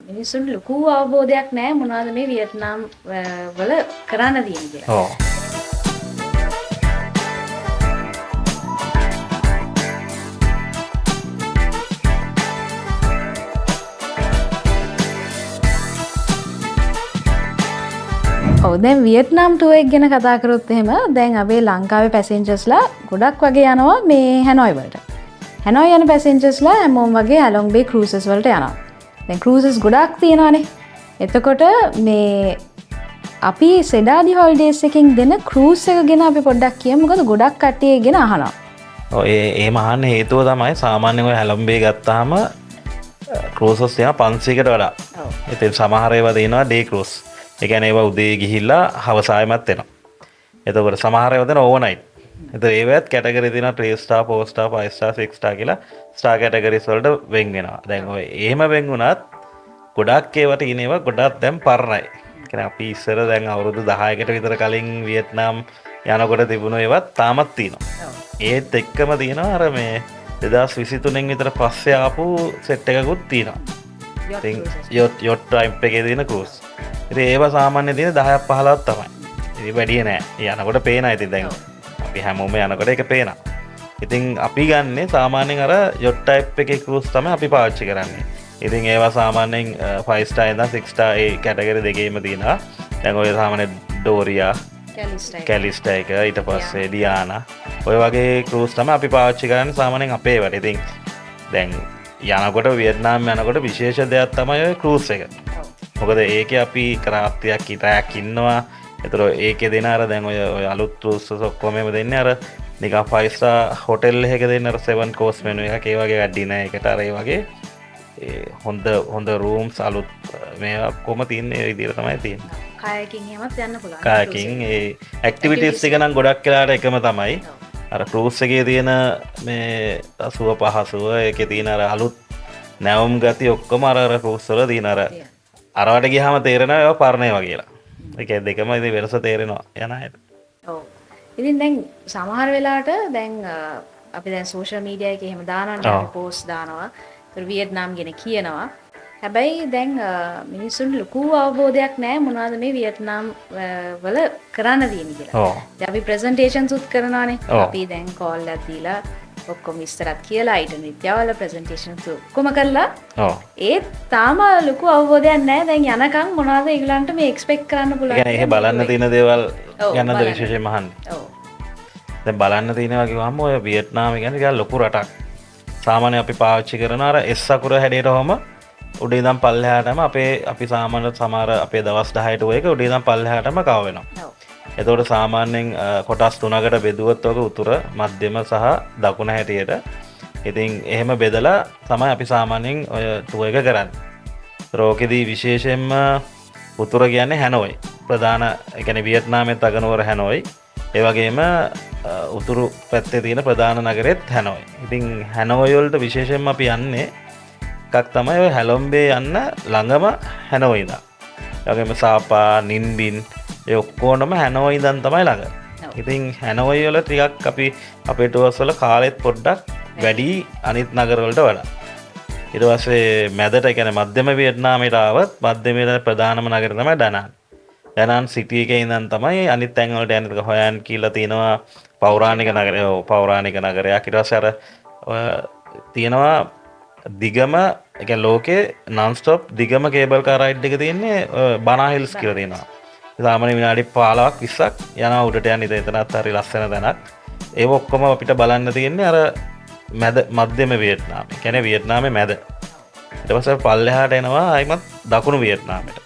මිනිස්සුන්ට ලොකු අවබෝධයක් නැහැ මොනවද මේ වියට්නාම් වල කරන්න තියෙන්නේ කියලා. ඔව්. ඔව් දැන් වියට්නාම් ටුවර් එක ගැන කතා කරොත් එහෙම දැන් අපේ ලංකාවේ පැසෙන්ජර්ස්ලා ගොඩක් වගේ යනවා මේ හැනොයි වලට. හැනොයි යන පැසෙන්ජර්ස්ලා හැමෝම වගේ හැලොං බේ ක්‍රූසස් වලට යනවා. දැන් ක්‍රූසස් ගොඩක් තියෙනවානේ. එතකොට මේ අපි සෙඩාඩි හොලිඩේස් එකකින් දෙන ක්‍රූස් එක ගැන අපි පොඩ්ඩක් කියමු. මොකද ගොඩක් කට්ටිය ගැන අහනවා. ඔව් ඒ මහන්න හේතුව තමයි සාමාන්‍යයෙන් ඔය හැලොම්බේ ගත්තාම ක්‍රූසස් තියෙනවා 500කට වඩා. ඔව්. ඉතින් සමහර ඒවා තියෙනවා ඩේ ක්‍රූස්. ඒ කියන්නේ ඒවා උදේ ගිහිල්ලා හවස ආයෙමත් එනවා. එතකොට සමහර ඒවා දෙන ඕවර්නයිට්. එතකොට ඒවත් කැටගරි තියෙනවා 3 ස්ටාර් 4 ස්ටාර් 5 ස්ටාර් 6 ස්ටාර් කියලා ස්ටාර් කැටගරිස් වලට වෙන් වෙනවා. දැන් ඔය එහෙම වෙන් වුණත් ගොඩක් ඒවට ඉන ඒවා ගොඩක් දැන් පරණයි. කියන්නේ අපි ඉස්සර දැන් අවුරුදු 10කට විතර කලින් වියට්නාම් යනකොට තිබුණ ඒවත් තාමත් තියෙනවා. ඒත් එක්කම තියෙනවා අර මේ 2023 විතර පස්සේ ආපු සෙට් එකකුත් තියෙනවා. ඉතින් යොට් ටයිප් එකේ තියෙන ක්‍රූස්. ඉතින් ඒවා සාමාන්‍යයෙන් තියෙන 10ක් 15ක් තමයි. ඉතින් වැඩි නෑ. යනකොට පේනවා ඉතින් දැන් අපි හැමෝම යනකොට ඒක පේනවා. ඉතින් අපි ගන්නේ සාමාන්‍යයෙන් අර යොට් ටයිප් එකේ ක්‍රූස් තමයි අපි පාවිච්චි කරන්නේ. ඉතින් ඒවා සාමාන්‍යයෙන් 5 ස්ටාර් ඉඳන් 6 ස්ටාර් ඒ කැටගරි දෙකේම තියෙනවා. දැන් ඔය සාමාන්‍ය ඩෝරියා කැලිස්ටා එක ඊට පස්සේ ඩියානා ඔය වගේ ක්‍රූස් තමයි අපි පාවිච්චි කරන්නේ සාමාන්‍යයෙන් අපේ වට. ඉතින් දැන් යනකොට වියට්නාම් යනකොට විශේෂ දෙයක් තමයි ඔය ක්‍රූස් එක. මොකද ඒකේ අපි රාත්‍රියක් රැයක් ඉන්නවා. ඒතර ඒකේ දෙන අර දැන් ඔය අලුත් ක්‍රූස් ඔක්කොම දෙන්නේ අර නිකන් 5 ස්ටාර් හොටෙල් එකක දෙන අර 7 කෝස් මෙනු එකක් ඒ වගේ වැඩි නෑ. ඒකට අර ඒ වගේ හොඳ රූම්ස් අලුත් මේ ඔක්කොම තියෙන ඒ විදිහට තමයි තියෙන්නේ. කායකින් එහෙමත් යන්න පුළුවන්. කායකින් ඒ ඇක්ටිවිටීස් ටික නම් ගොඩක් වෙලාට එකම තමයි. අර ක්‍රූස් එකේ තියෙන මේ අසුව පහසුව ඒකේ තියෙන අර අලුත් නැවුම් ගති ඔක්කොම අර ක්‍රූස් වල තියෙන අරවට ගියාම තේරෙනවා ඒවා පරණ ඒවා කියලා. ඒක දෙකම ඉතින් වෙනස තේරෙනවා යන අයට. ඔව්. ඉතින් දැන් සමහර වෙලාවට දැන් අපි දැන් සෝෂල් මීඩියා එකේ එහෙම දානවා පෝස්ට් දානවා. ඒතර වියට්නාම් ගැන කියනවා. හැබැයි දැන් මිනිස්සුන්ට ලොකු අවබෝධයක් නැහැ මොනවද මේ වියට්නාම් වල කරන්න තියෙන්නේ කියලා. ඔව්. දැන් අපි ප්‍රසන්ටේෂන්ස් උත් කරනවානේ. අපි දැන් කෝල් එකක් දීලා ඔක්කොම විස්තරත් කියලා ඊට නිත්‍යවල ප්‍රසන්ටේෂන්ස් ඔක්කොම කරලා ඔව්. ඒත් තාම ලොකු අවබෝධයක් නැහැ. දැන් යනකම් මොනවද ඒගොල්ලන්ට මේ එක්ස්පෙක්ට් කරන්න පුළුවන්. ඒ කියන්නේ බලන්න තියෙන දේවල් ගැනද විශේෂයෙන්ම අහන්නේ. ඔව්. දැන් බලන්න තියෙනවා කිව්වම ඔය වියට්නාම කියන්නේ ටිකක් ලොකු රටක්. සාමාන්‍ය අපි පාවිච්චි කරන අර S අකුර හැඩයට ඔහම උඩ ඉඳන් පල්ලෙහාටම අපි සාමාන්‍ය සමහර අපේ දවස් 10ට ඔය එක උඩ ඉඳන් පල්ලෙහාටම කව වෙනවා. ඔව්. එතකොට සාමාන්‍යයෙන් කොටස් 3කට බෙදුවොත් ඔක උතුර මධ්‍යම සහ දකුණ හැටියට. ඉතින් එහෙම බෙදලා තමයි අපි සාමාන්‍යයෙන් ඔය ටුවර් එක කරන්නේ. රෝකෙදී විශේෂයෙන්ම උතුර කියන්නේ හැනොයි. ප්‍රධාන ඒ කියන්නේ වියට්නාමයේ අගනුවර හැනොයි. ඒ වගේම උතුරු පැත්තේ තියෙන ප්‍රධාන නගරෙත් හැනොයි. ඉතින් හැනොයි වලට විශේෂයෙන්ම අපි යන්නේ එකක් තමයි ඔය හැලොම්බේ යන්න ළඟම හැනොයි ඉඳන්. ඒ වගේම සාපා, නින්බින් ඒ ඔක්කොනම හැනොයි ඉඳන් තමයි ළඟ. ඉතින් හැනොයි වල ටිකක් අපි අපේ ටුවර්ස් වල කාලෙත් පොඩ්ඩක් වැඩි අනිත් නගර වලට වඩා. ඊට පස්සේ මැදට ඒ කියන්නේ මධ්‍යම වියට්නාමයට ආවත් මධ්‍යමයේ ප්‍රධානම නගරය තමයි ඩනාන්. ඩනාන් සිටි එකේ ඉඳන් තමයි අනිත් තැන් වලට යන්නේ. හොයන් කියලා තියෙනවා පෞරාණික නගරය. ඔව් පෞරාණික නගරයක්. ඊට පස්සේ අර තියෙනවා දිගම ඒ කියන්නේ ලෝකේ non stop දිගම කේබල් කාර් රයිඩ් එක තියෙන්නේ බනා හිල්ස් කියලා තියෙනවා. සාමාන්‍ය විනාඩි 15ක් 20ක් යනවා උඩට යන ඉතින් එතනත් හරි ලස්සන තැනක්. ඒක ඔක්කොම අපිට බලන්න තියෙන්නේ අර මධ්‍යම වියට්නාම. ඒ කියන්නේ වියට්නාමේ මැද. ඊට පස්සේ පල්ලෙහාට එනවා ආයිමත් දකුණු වියට්නාමයට.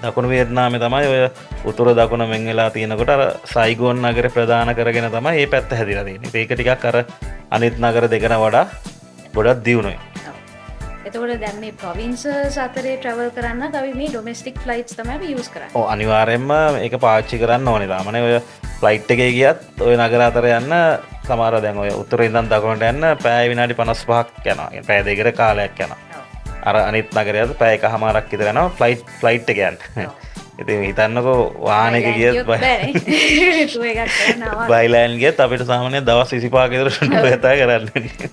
දකුණු වියට්නාමේ තමයි ඔය උතුර දකුණ මෙන් වෙලා තියෙනකොට අර සයිගෝන් නගරේ ප්‍රධාන කරගෙන තමයි මේ පැත්ත හැදිලා තියෙන්නේ. ඒක ටිකක් අර අනිත් නගර දෙකන වඩා ගොඩක් දියුණුයි. එතකොට දැන් මේ ප්‍රොවින්සස් අතරේ ට්‍රැවල් කරන්න අපි මේ ඩොමෙස්ටික් ෆ්ලයිට්ස් තමයි අපි යූස් කරන්නේ. ඔව් අනිවාර්යයෙන්ම ඒක පාවිච්චි කරන්න ඕනේ. තාමනේ ඔය ෆ්ලයිට් එකේ ගියත් ඔය නගර අතර යන්න සමහර දැන් ඔය උතුරේ ඉඳන් දකුණට යන්න පැය විනාඩි 55ක් යනවා. يعني පැය දෙකකට කාලයක් යනවා. අර අනිත් නගරයට පැය එකමාරක් විතර යනවා ෆ්ලයිට් එක යන්න. ඉතින් හිතන්නකෝ වාහනයක ගියත් බයිලෑන් ගියත් අපිට සාමාන්‍යයෙන් දවස් 25ක විතර ටුවර් එකක් කරන්න.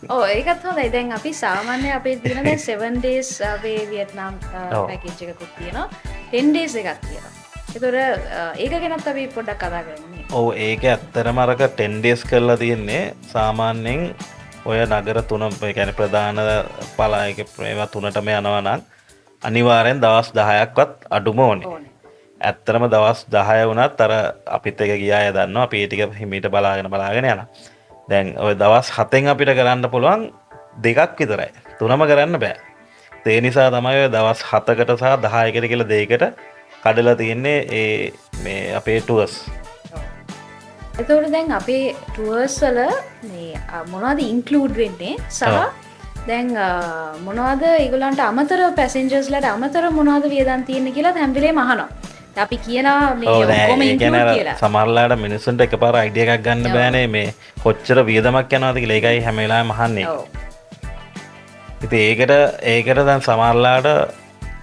ඔව් ඒකත් හොඳයි. දැන් අපි සාමාන්‍ය අපේ තියෙන දැන් 7 days අපේ වියට්නාම් පැකේජ් එකකුත් තියෙනවා. 10 days එකක් තියෙනවා. ඒතොර ඒක ගැනත් අපි පොඩ්ඩක් කතා කරමු. ඔව් ඒක ඇත්තටම අරක 10 days කරලා තියෙන්නේ සාමාන්‍යයෙන් ඔය නගර තුන ඒ කියන්නේ ප්‍රධාන පළායක ඒවා තුනටම යනවා නම් අනිවාර්යෙන් දවස් 10ක්වත් අඩුම ඕනේ. ඇත්තටම දවස් 10 වුණත් අර අපිත් එක ගියා අය දන්නවා අපි ඒ ටික හිමීට බලාගෙන යනවා. දැන් ওই දවස් 7න් අපිට කරන්න පුළුවන් දෙකක් විතරයි. තුනම කරන්න බෑ. ඒ නිසා තමයි ඔය දවස් 7කට සහ 10කට කියලා දෙයකට කඩලා තියෙන්නේ මේ අපේ ටුවර්ස්. එතකොට දැන් අපේ ටුවර්ස් වල මේ මොනවද ඉන්ක්ලූඩ් වෙන්නේ සහ දැන් මොනවද ඒගොල්ලන්ට අමතර පැසෙන්ජර්ස්ලාට අමතර මොනවද වියදම් තියෙන්නේ කියලා හැම වෙලේම අහනවා. අපි කියනවා මේ ඔක්කොම ඉන්ක්ලූඩ් කියලා. සමහරලාට මිනිස්සුන්ට එකපාර අයිඩියා එකක් ගන්න බෑනේ මේ කොච්චර වියදමක් යනවද කියලා. ඒකයි හැම වෙලාවෙම අහන්නේ. ඉතින් ඒකට දැන් සමහරලාට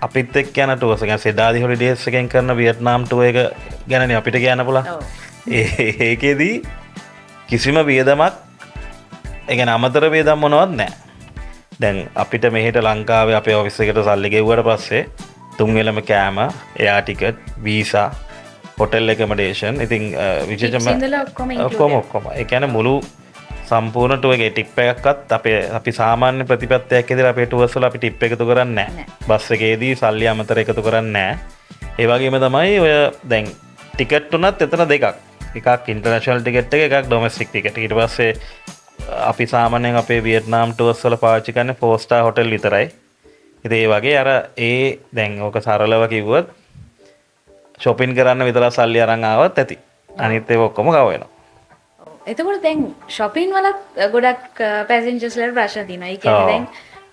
අපිත් එක්ක යන ටුවර්ස් කියන්නේ සෙඩාදි හොලිඩේස් එකෙන් කරන වියට්නාම් ටුවර් එක ගැනනේ අපිට කියන්න පුළුවන්. ඒකෙදී කිසිම වියදමක් ඒ කියන්නේ අමතර වියදම් මොනවත් නැහැ. දැන් අපිට මෙහෙට ලංකාවේ අපේ ඔෆිස් එකට සල්ලි ගෙවුවට පස්සේ තුන් වෙලම කෑම, එයා ටිකට්, වීසා, හොටෙල් එකමඩේෂන් ඉතින් විශේෂයෙන්ම ඔක්කොම ඒ කියන්නේ මුළු සම්පූර්ණ ටුවර් එකේ ටිප් එකක්වත් අපි සාමාන්‍ය ප්‍රතිපත්තියක් විදිහට අපේ ටුවර්ස් වල අපි ටිප් එකතු කරන්නේ නැහැ. බස් එකේදී සල්ලි අමතර එකතු කරන්නේ නැහැ. ඒ වගේම තමයි ඔය දැන් ටිකට් උනත් එතන දෙකක්. එකක් ඉන්ටර්නැෂනල් ටිකට් එක, එකක් ඩොමස්ටික් ටිකට්. ඊට පස්සේ අපි සාමාන්‍යයෙන් අපේ වියට්නාම් ටුවර්ස් වල පාවිච්චි කරන්නේ 4 star හොටෙල් විතරයි. ඉතින් ඒ වගේ අර දැන් ඕක සරලව කිව්වොත් shopping කරන්න විතර සල්ලි අරන් ආවත් ඇති. අනිත් ඒවා ඔක්කොම ගව වෙනවා. එතකොට දැන් shopping වලත් ගොඩක් පැසෙන්ජර්ස්ලාට ප්‍රශ්න තියෙනවා. ඒ කියන්නේ දැන්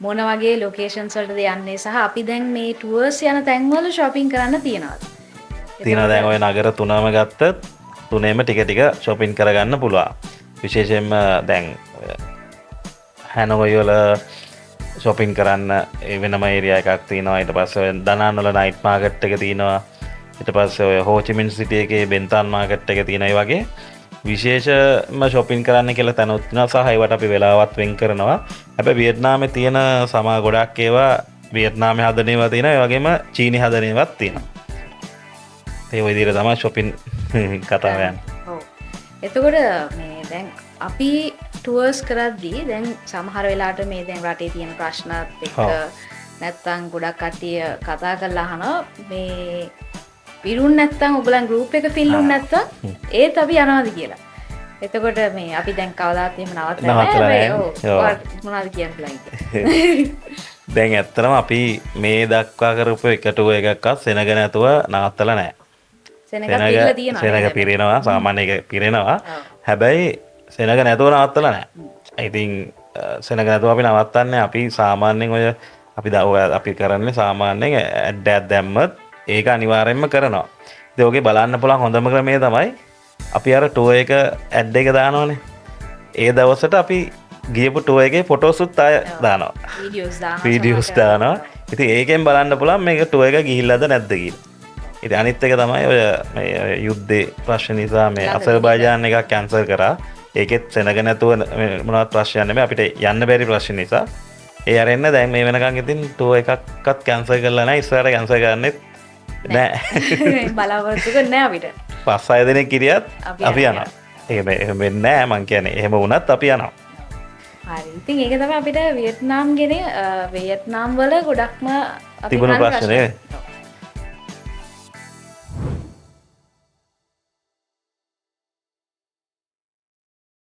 මොන වගේ ලොකේෂන්ස් වලටද යන්නේ සහ අපි දැන් මේ ටුවර්ස් යන තැන්වල shopping කරන්න තියනවාද? තියෙනවා. දැන් ඔය නගර තුනම ගත්තත් තුනේම ටික ටික shopping කරගන්න පුළුවන්. විශේෂයෙන්ම දැන් හැනෝයි වල shopping කරන්න වෙනම ඒරියා එකක් තියෙනවා. ඊට පස්සේ ඔය දනාන් වල නයිට් මාකට් එක තියෙනවා. ඊට පස්සේ ඔය හෝ චි මින් සිටි එකේ බෙන්තාන් මාකට් එක තියෙනවා. ඒ වගේ විශේෂම shopping කරන්න කියලා තැනුත් තියෙනවා. සහ ඒවට අපි වෙලාවත් වෙන් කරනවා. හැබැයි වියට්නාමේ තියෙන සමා ගොඩක් ඒවා වියට්නාමේ හදන ඒවා තියෙනවා. ඒ වගේම චීනි හදන ඒවාත් තියෙනවා. ඒ විදිහට තමයි shopping කතාව යන්නේ. ඔව්. එතකොට මේ දැන් අපි ටුවර්ස් කරද්දී දැන් සමහර වෙලාවට මේ දැන් රටේ තියෙන ප්‍රශ්නත් එක්ක නැත්තම් ගොඩක් කට්ටිය කතා කරලා අහනවා මේ පිරුන් නැත්තම් ඔයගලන් ගෲප් එක ෆිල්ලුන් නැත්තම් ඒත් අපි යනවාද කියලා. එතකොට මේ අපි දැන් කවදාත් එහෙම නවත්තලා නැහැ. මොනවද කියන්න පුළුවන්. දැන් ඇත්තටම අපි මේ දක්වා කරපු එකටුව එකක්වත් සෙනග නැතුව නවත්තලා නැහැ. සෙනග පිරෙනවා සාමාන්‍ය එක පිරෙනවා. හැබැයි සෙනග නැතුව නවත්තලා නැහැ. ඉතින් සෙනග නැතුව අපි නවත්තන්නේ අපි සාමාන්‍යයෙන් ඔය අපි කරන්නේ සාමාන්‍යයෙන් ඇඩ් දැම්මත් ඒක අනිවාර්යෙන්ම කරනවා. ඉතින් ඔගේ බලන්න පුළුවන් හොඳම ක්‍රමය තමයි අපි අර ටුවර් එක ඇඩ් එක දානවනේ. ඒ දවසට අපි ගියපු ටුවර් එකේ ෆොටෝසුත් ආය දානවා. වීඩියෝස් දානවා. ඉතින් ඒකෙන් බලන්න පුළුවන් මේක ටුවර් එක ගිහිල්ලාද නැද්ද කියලා. ඉතින් අනිත් එක තමයි ඔය මේ යුද්ධේ ප්‍රශ්න නිසා මේ අසර්බයිජාන් එකක් කැන්සල් කරා. ඒකෙත් සෙනග නැතුව මොනවත් ප්‍රශ්නයක් නෙමෙයි අපිට යන්න බැරි ප්‍රශ්න නිසා. ඒ අරෙන්න දැන් මේ වෙනකන් ඉතින් ටුවර් එකක්වත් කැන්සල් කරලා නැහැ. ඉස්සරහට කැන්සල් කරන්නෙත් නැහැ. බලාපොරොත්තු කරන්නේ නැහැ අපිට. 5-6 දෙනෙක් කිරියත් අපි යනවා. එහෙම වෙන්නේ නැහැ මං කියන්නේ. එහෙම වුණත් අපි යනවා. හරි. ඉතින් ඒක තමයි අපිට වියට්නාම් වල ගොඩක්ම තිබුණු ප්‍රශ්නේ.